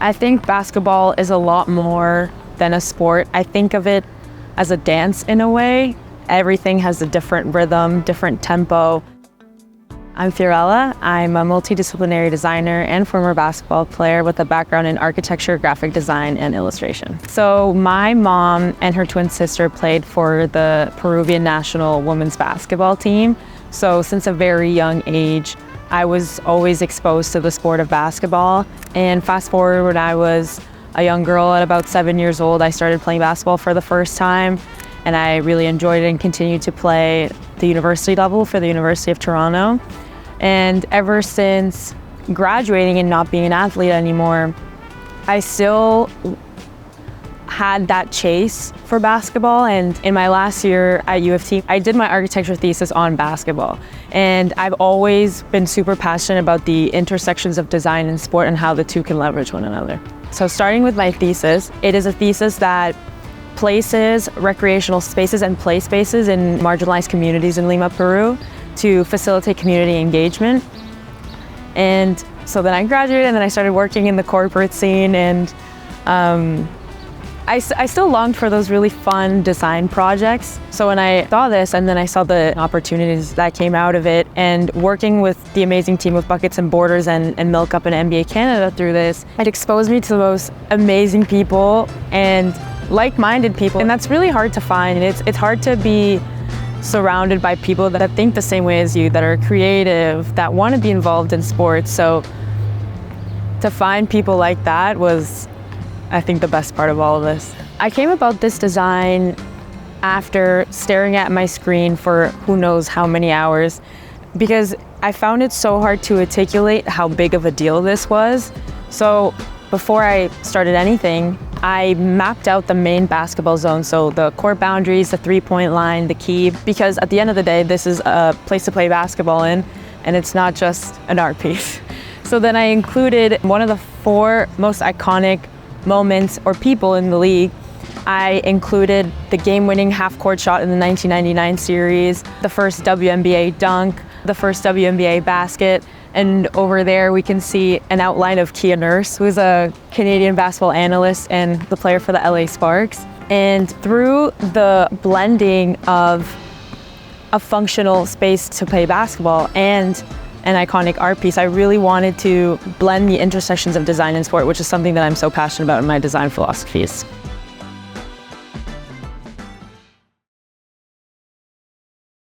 I think basketball is a lot more than a sport. I think of it as a dance in a way. Everything has a different rhythm, different tempo. I'm Fiorella. I'm a multidisciplinary designer and former basketball player with a background in architecture, graphic design, and illustration. So my mom and her twin sister played for the Peruvian national women's basketball team. So since a very young age, I was always exposed to the sport of basketball. And fast forward, when I was a young girl at about 7 years old, I started playing basketball for the first time. And I really enjoyed it and continued to play the university level for the University of Toronto. And ever since graduating and not being an athlete anymore, I still had that chase for basketball. And in my last year at U of T, I did my architecture thesis on basketball. And I've always been super passionate about the intersections of design and sport and how the two can leverage one another. So starting with my thesis, it is a thesis that places recreational spaces and play spaces in marginalized communities in Lima, Peru, to facilitate community engagement. And so then I graduated and then I started working in the corporate scene, and I still longed for those really fun design projects. So when I saw this and then I saw the opportunities that came out of it, and working with the amazing team of Buckets and Borders and Milk Up and NBA Canada through this, it exposed me to the most amazing people and like-minded people. And that's really hard to find. It's hard to be surrounded by people that think the same way as you, that are creative, that want to be involved in sports. So to find people like that was, I think, the best part of all of this. I came about this design after staring at my screen for who knows how many hours, because I found it so hard to articulate how big of a deal this was. So before I started anything, I mapped out the main basketball zone, so the court boundaries, the three-point line, the key, because at the end of the day, this is a place to play basketball in, and it's not just an art piece. So then I included one of the 4 most iconic moments or people in the league. I included the game-winning half-court shot in the 1999 series, the first WNBA dunk, the first WNBA basket, and over there we can see an outline of Kia Nurse, who is a Canadian basketball analyst and the player for the LA Sparks. And through the blending of a functional space to play basketball and an iconic art piece, I really wanted to blend the intersections of design and sport, which is something that I'm so passionate about in my design philosophies.